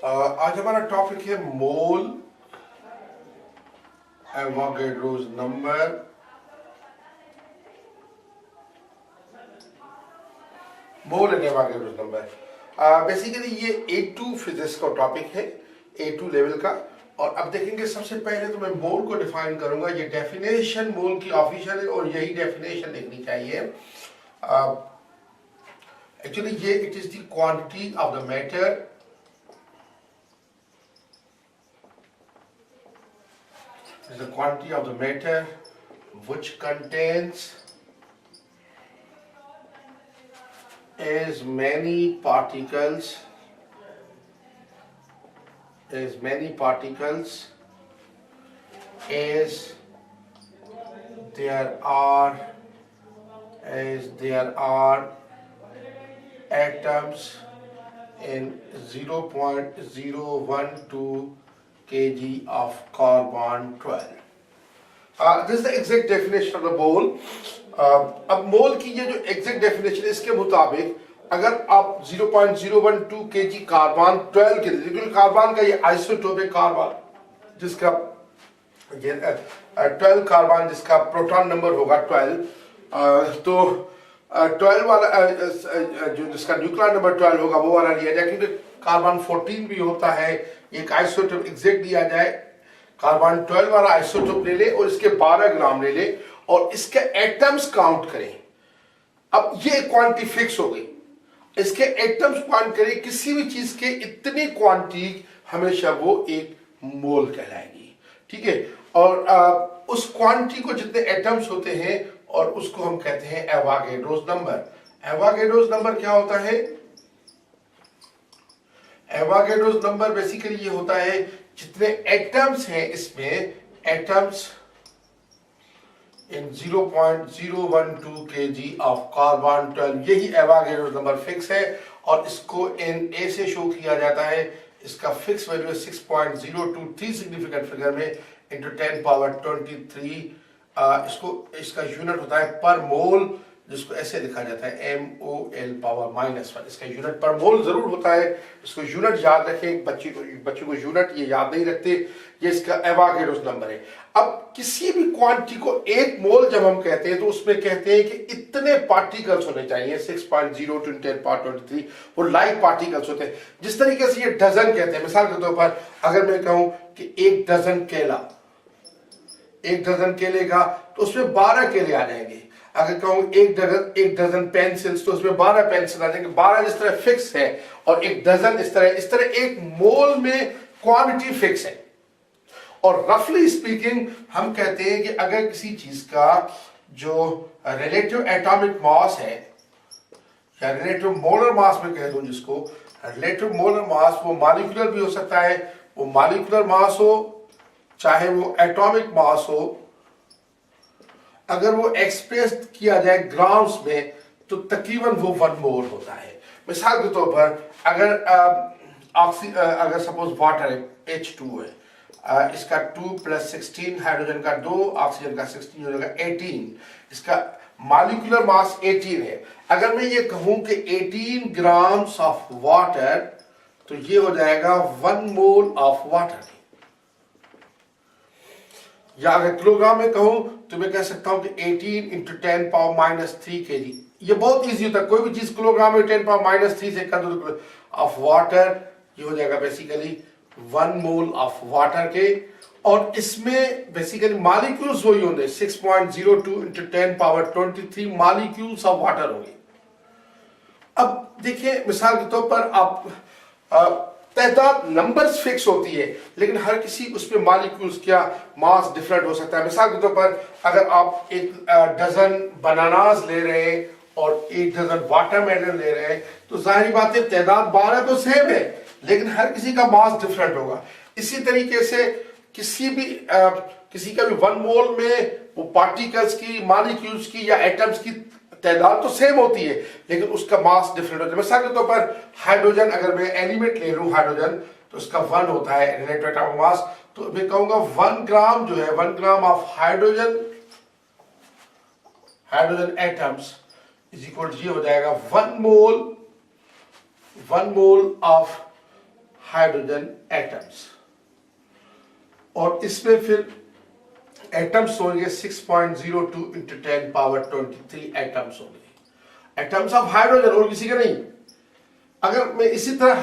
आज हमारा टॉपिक है mole, Avogadro's number, mole and Avogadro's number. Basically ये A2 फिजिक्स का टॉपिक है, A2 लेवल का। और अब देखेंगे, सबसे पहले तो मैं मोल को डिफाइन करूंगा। ये डेफिनेशन मोल की ऑफिशियल है और यही डेफिनेशन लिखनी चाहिए। एक्चुअली ये it is the quantity of the matter is the quantity of the matter which contains as many particles as there are atoms in 0.012 kg of carbon 12. This is the exact definition of the mole. अब मोल की ये जो exact definition है, इसके मुताबिक अगर आप 0.012 kg carbon 12 के लिए, कार्बन का ये आइसोटोपिक कार्बन जिसका 12 कार्बन जिसका प्रोटॉन नंबर होगा 12, तो 12 वाला जो जिसका न्यूक्लियर नंबर 12 होगा वो वाला लिया जाए, क्योंकि कार्बन 14 भी होता है। एक आइसोटोप एग्जैक्ट दिया जाए, कार्बन 12 वाला आइसोटोप ले ले और इसके 12 ग्राम ले ले और इसके एटम्स काउंट करें। अब ये क्वांटिटी फिक्स हो गई, इसके एटम्स काउंट करें, किसी भी चीज के इतनी क्वांटिटी हमेशा वो एक मोल कहलाएगी, ठीक है। और उस क्वांटिटी को जितने एटम्स होते हैं और उसको हम कहते हैं एवोगैड्रोस नंबर। एवोगैड्रोस नंबर क्या होता है? एवोगैड्रोस नंबर बेसिकली ये होता है जितने एटम्स हैं इसमें, atoms in 0.012 kg of carbon 12, यही एवोगैड्रोस नंबर फिक्स है। और इसको इन ए से शो किया जाता है। इसका फिक्स वैल्यू है 6.023 सिग्निफिकेंट फिगर में इंटू 10 पावर 23। इसका यूनिट होता है पर मोल, जिसको ऐसे लिखा जाता है MOL पावर -1। इसका यूनिट पर मोल जरूर होता है, इसको यूनिट याद रखें। बच्चे को यूनिट ये याद नहीं रखते, ये इसका एवोगैड्रोस नंबर है। अब किसी भी क्वांटिटी को एक मोल जब हम कहते हैं तो उसमें कहते हैं कि इतने पार्टिकल्स होने चाहिए, 6.0 × 10 पावर 23, वो लाइट पार्टिकल्स होते हैं। जिस तरीके से ये डजन कहते हैं, मिसाल के तौर पर अगर मैं कहूं कि 1 डजन केला, 1 डजन केले का तो उसमें 12 केले आ जाएंगे। अगर कहूं 1 डजन पेंसिल्स तो उसमें 12 पेंसिल आ जाएंगे। 12 जिस तरह फिक्स है और 1 डजन इस तरह एक मोल में क्वांटिटी फिक्स है। और रफली स्पीकिंग हम कहते हैं कि अगर किसी चीज का जो रिलेटिव एटॉमिक मास है या रिलेटिव मोलर मास में कह दूं, जिसको रिलेटिव मोलर मास, वो मॉलिक्यूलर भी हो सकता है, वो मॉलिक्यूलर मास हो चाहे वो एटॉमिक मास हो, अगर वो एक्सप्रेस किया जाए ग्राम्स में तो तकरीबन वो 1 मोल होता है। मिसाल के तौर पर अगर सपोज वाटर है, H2 है, इसका 2 + 16, हाइड्रोजन का 2, ऑक्सीजन का 16 हो जाएगा 18। इसका मॉलिक्यूलर मास 18 है। अगर मैं ये कहूं कि 18 ग्राम्स ऑफ वाटर, तो ये हो जाएगा 1 मोल ऑफ वाटर। या अगर किलोग्राम में कहूं तो मैं कह सकता हूं कि 18 × 10 पावर -3 kg। ये बहुत इजी होता है, कोई भी चीज किलोग्राम में 10 पावर -3 से कर दो ऑफ वाटर, ये हो जाएगा बेसिकली 1 मोल ऑफ वाटर के। और इसमें बेसिकली मॉलिक्यूल्स वही होंगे, 6.02 × 10 पावर 23 मॉलिक्यूल्स ऑफ वाटर होंगे। अब देखिए, मिसाल के तौर पर आप तादाद नंबर्स फिक्स होती है, लेकिन हर किसी उसमें मॉलिक्यूल्स क्या मास डिफरेंट हो सकता है। मिसाल के तौर पर अगर आप 1 डजन बनानास ले रहे हैं और 1 डजन वाटरमेलन ले रहे हैं, तो जाहिर बात है तादाद 12 तो सेम है, लेकिन हर किसी का मास डिफरेंट होगा। इसी तरीके से किसी का भी 1 मोल में वो पार्टिकल्स की, मॉलिक्यूल्स की या एटम्स की तादाद तो सेम होती है, लेकिन उसका मास डिफरेंट होता है। मिसाल के तौर पर हाइड्रोजन, अगर मैं एलिमेंट ले लूं हाइड्रोजन, तो उसका 1 होता है रिलेटिव एटॉमिक मास। तो मैं कहूंगा 1 ग्राम जो है, 1 gram of hydrogen atoms is equal, ये हो जाएगा 1 मोल ऑफ हाइड्रोजन एटम्स, और इसमें फिर एटम्स होंगे 6.02 इंटू 10 पावर 23 एटम्स होंगे, एटम्स ऑफ हाइड्रोजन, और किसी के नहीं। अगर मैं इसी तरह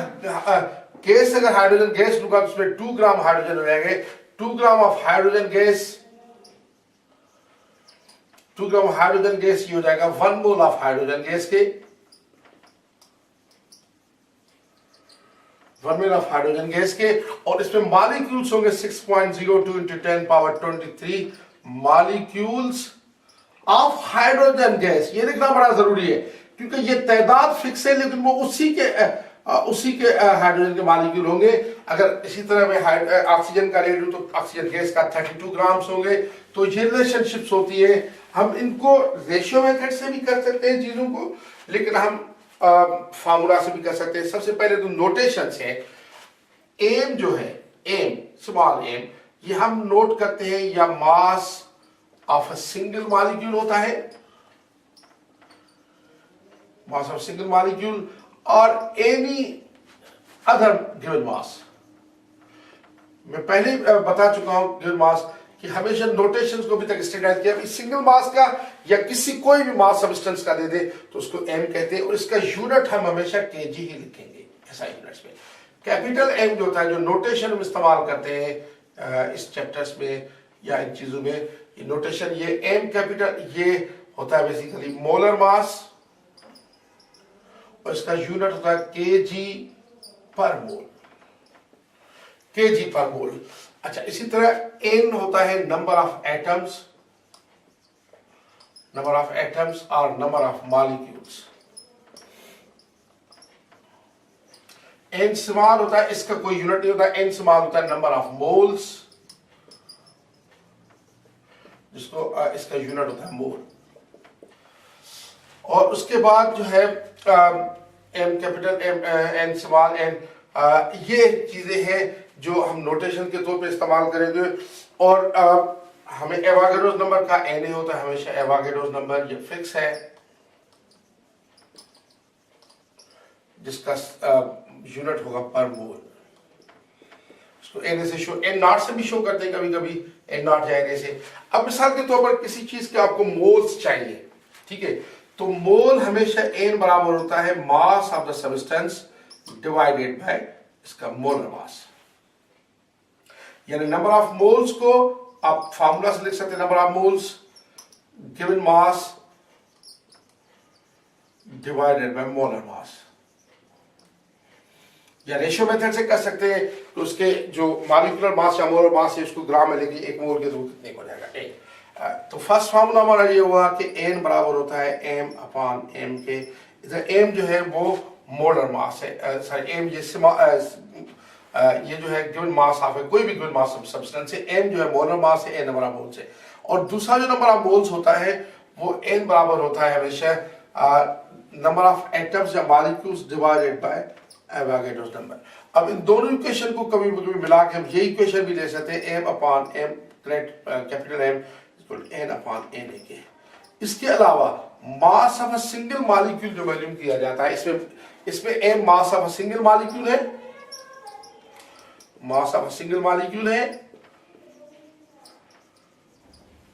गैस, अगर हाइड्रोजन गैस लूंगा तो उसमें 2 ग्राम हाइड्रोजन हो जाएंगे। 2 gram of hydrogen gas, 2 gram hydrogen gas ये हो जाएगा 1 मोल ऑफ हाइड्रोजन गैस के, 1 मोल ऑफ हाइड्रोजन गैस के, और इसमें मॉलिक्यूल्स होंगे 6.02 into 10 power 23 molecules of hydrogen gas. ये देखना बड़ा जरूरी है क्योंकि ये तादाद फिक्स है, लेकिन वो उसी के हाइड्रोजन के मॉलिक्यूल होंगे। अगर इसी तरह मैं ऑक्सीजन का रेट हूं तो ऑक्सीजन गैस का 32 ग्राम्स होंगे। तो ये रिलेशनशिप्स होती है, हम इनको रेशियो मेथड से भी कर सकते हैं चीजों को, लेकिन हम फार्मूला से भी कर सकते हैं। सबसे पहले तो नोटेशन है, एम जो है, एम स्मॉल एम, ये हम नोट करते हैं या मास ऑफ अ सिंगल मॉलिक्यूल होता है, मास ऑफ सिंगल मॉलिक्यूल, और एनी अदर गिवन मास। मैं पहले बता चुका हूं गिवन मास कि हमेशा नोटेशंस को भी तक स्टैंडर्डाइज किया, सिंगल मास का या किसी कोई भी मास सब्सटेंस का दे दे तो उसको एम कहते हैं, और इसका यूनिट हम हमेशा केजी ही लिखेंगे ऐसा यूनिट्स में। कैपिटल एम जो होता है, जो नोटेशन हम इस्तेमाल करते हैं इस चैप्टर्स में या इन चीजों में, ये नोटेशन, ये एम कैपिटल, ये होता है बेसिकली मोलर मास, और इसका यूनिट होता है केजी पर मोल, केजी पर मोल। अच्छा, इसी तरह एन होता है number of atoms, number of atoms और number of molecules. N small होता है, इसका कोई यूनिट नहीं होता, एन स्मॉल होता है नंबर ऑफ मोल्स, जिसको इसका यूनिट होता है मोल। और उसके बाद जो है M capital, M N small, N, ये चीजें हैं जो हम नोटेशन के तौर पे इस्तेमाल करेंगे। और हमें एवोगाड्रोस नंबर का एन होता है हमेशा, एवोगाड्रोस नंबर ये फिक्स है, जिसका यूनिट होगा पर मोल। इसको एन से शो, एन नॉट से भी शो करते हैं कभी कभी, एन नॉट या एन से। अब मिसाल के तौर पर किसी चीज के आपको मोल्स चाहिए, ठीक है, तो मोल हमेशा एन बराबर होता है mass of the substance divided by इसका मोलर मास। यानी नंबर ऑफ मोल्स को आप फार्मूला से लिख सकते हैं, number of moles given mass divided by molar mass, या रेशियो मेथड से कर सकते हैं। तो उसके जो मॉलिक्यूलर मास या मोलर मास है उसको ग्राम में लेंगे, एक मोल के तो कितने हो जाएगा, एक। तो फर्स्ट फार्मूला हमारा ये हुआ कि एन बराबर होता है एम अपॉन एम के। इधर एम जो है वो मोलर मास है, सॉरी एम ये जो है गिवन मास ऑफ है, कोई भी गिवन मास ऑफ सब्सटेंस है, एम जो है मोलर मास है, एन नंबर ऑफ मोल्स है। और दूसरा जो नंबर ऑफ मोल्स होता है वो एन बराबर होता है हमेशा नंबर ऑफ एटम्स या molecules divided by Avogadro's number. अब इन दोनों इक्वेशन को कभी कभी मिला के हम ये इक्वेशन भी ले सकते हैं, M upon M capital M N upon N के। इसके अलावा mass of a single molecule जो वैल्यूम किया जाता है, इसमें M mass of a single molecule है, mass of a single molecule है,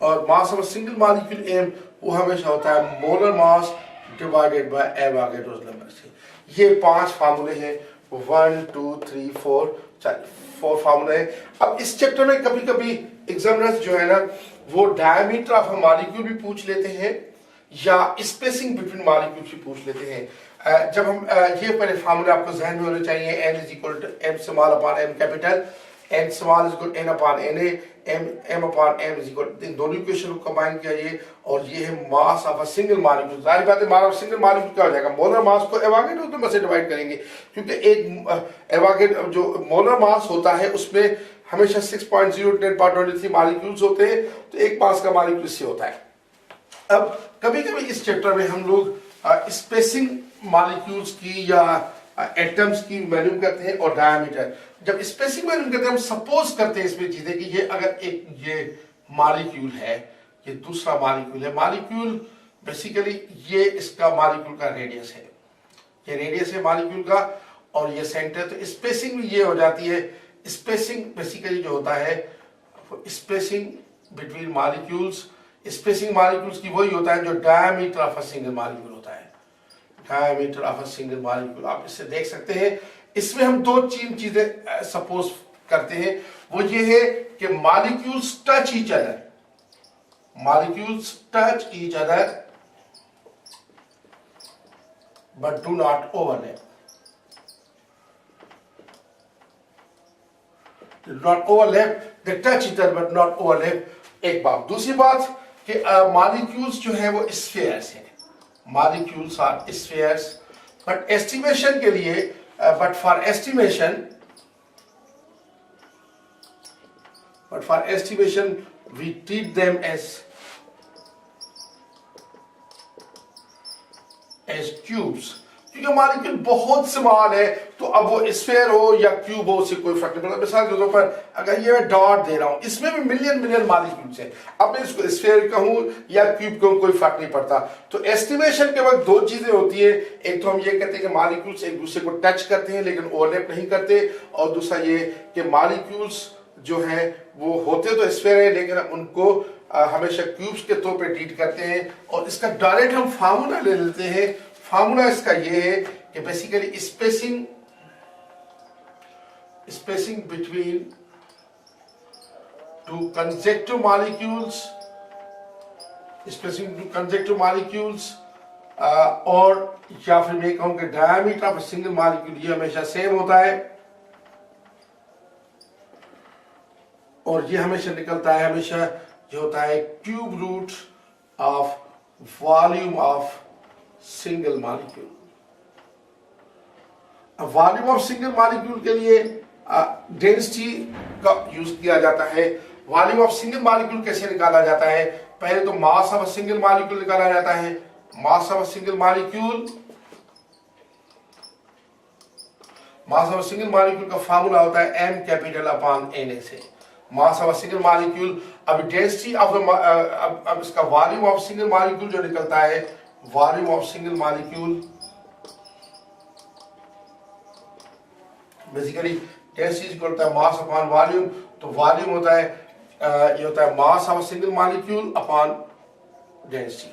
और mass of a single molecule M वो हमेशा होता है molar mass divided by Avogadro's number से। ये 5 फार्मूले हैं, 1 2 3 4 फार्मूले हैं। अब इस चैप्टर में कभी कभी एग्जामिनर्स जो है ना वो डायमीटर ऑफ अ मॉलिक्यूल भी पूछ लेते हैं या स्पेसिंग बिटवीन मॉलिक्यूल्स भी पूछ लेते हैं। जब हम ये पहले फार्मूले आपको जहन में होने चाहिए, N is equal to M small upon M capital, N small is equal N upon N A, M upon M is equal, इन दोनों इक्वेशन को कंबाइन किया, और ये है mass of a single molecule. जाहिर बात है मास ऑफ सिंगल मॉलिक्यूल क्या हो जाएगा, मोलर मास को एवोगाड्रोस नंबर से डिवाइड करेंगे, क्योंकि एक एवोगाड्रो जो मोलर मास होता है उसमें हमेशा 6.0 मॉलिक्यूल्स होते हैं, तो एक मास का मॉलिक्यूल इससे होता है। अब कभी कभी इस चैप्टर में हम लोग स्पेसिंग मॉलिक्यूल्स की या एटम्स की वैल्यू करते हैं, और डायमीटर। जब स्पेसिंग वैल्यू करते हैं हम सपोज करते हैं इसमें चीजें कि ये अगर एक ये मॉलिक्यूल है, ये दूसरा मॉलिक्यूल है, मॉलिक्यूल बेसिकली ये इसका मॉलिक्यूल का रेडियस है, ये रेडियस है मॉलिक्यूल का, और ये सेंटर, तो स्पेसिंग भी ये हो जाती है। स्पेसिंग बेसिकली जो होता है spacing between molecules, spacing molecules की वही होता है जो diameter of a single molecule होता है, diameter of a single molecule. आप इससे देख सकते हैं। इसमें हम दो तीन चीजें सपोज करते हैं, वो ये है कि molecules touch each other, molecules touch each other but do not overlap. Do not overlap. They touch each other but not overlap. एक बात। दूसरी बात कि मॉलिक्यूल्स जो है वो स्फीयर्स हैं, molecules are spheres, but estimation के लिए but for estimation we treat them as cubes, क्योंकि मॉलिक्यूल बहुत स्मॉल है, तो अब वो स्फीयर हो या क्यूब हो उससे कोई फर्क नहीं पड़ता। मिसाल के तौर पर अगर ये मैं डॉट दे रहा हूं, इसमें भी मिलियन मिलियन मॉलिक्यूल्स हैं, अब मैं इसको स्फीयर कहूं या क्यूब कहूं कोई फर्क नहीं पड़ता। तो एस्टिमेशन के वक्त दो चीजें होती है, एक तो हम ये कहते हैं कि मॉलिक्यूल्स एक दूसरे को टच करते हैं लेकिन ओवरलैप नहीं करते, और दूसरा ये कि मॉलिक्यूल्स जो है वो होते तो स्फीयर है लेकिन उनको हमेशा क्यूब्स के तौर पे ट्रीट करते हैं। और इसका डायरेक्ट हम फार्मूला ले लेते हैं। फार्मूला इसका ये है कि basically spacing between two consecutive molecules, spacing two consecutive molecules, और या फिर मैं कहूं कि डायमीटर ऑफ सिंगल मॉलिक्यूल ये हमेशा सेम होता है, और ये हमेशा निकलता है, हमेशा जो होता है cube root of volume of single molecule. Volume of single molecule के लिए डेंसिटी का यूज किया जाता है। वॉल्यूम ऑफ सिंगल मॉलिक्यूल कैसे निकाला जाता है? पहले तो मास ऑफ सिंगल मॉलिक्यूल निकाला जाता है। Mass of single molecule, mass of single molecule का फार्मूला होता है m कैपिटल अपॉन Na से। मास ऑफ सिंगल मॉलिक्यूल, अब डेंसिटी ऑफ अब इसका वॉल्यूम ऑफ सिंगल मॉलिक्यूल जो निकलता है, volume of single molecule basically density equal होता है मास अपॉन वॉल्यूम। तो वॉल्यूम होता है ये होता है mass of single molecule upon density.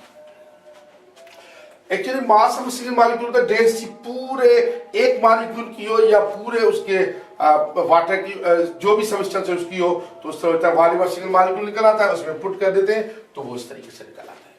Actually mass of single molecule का डेंसिटी पूरे एक मॉलिक्यूल की हो या पूरे उसके वाटर की जो भी सब्सटेंस है उसकी हो, तो उस तरह होता है। वॉल्यूम ऑफ सिंगल मॉलिक्यूल निकल आता है, उसमें पुट कर देते हैं तो वो इस तरीके से निकल आता है।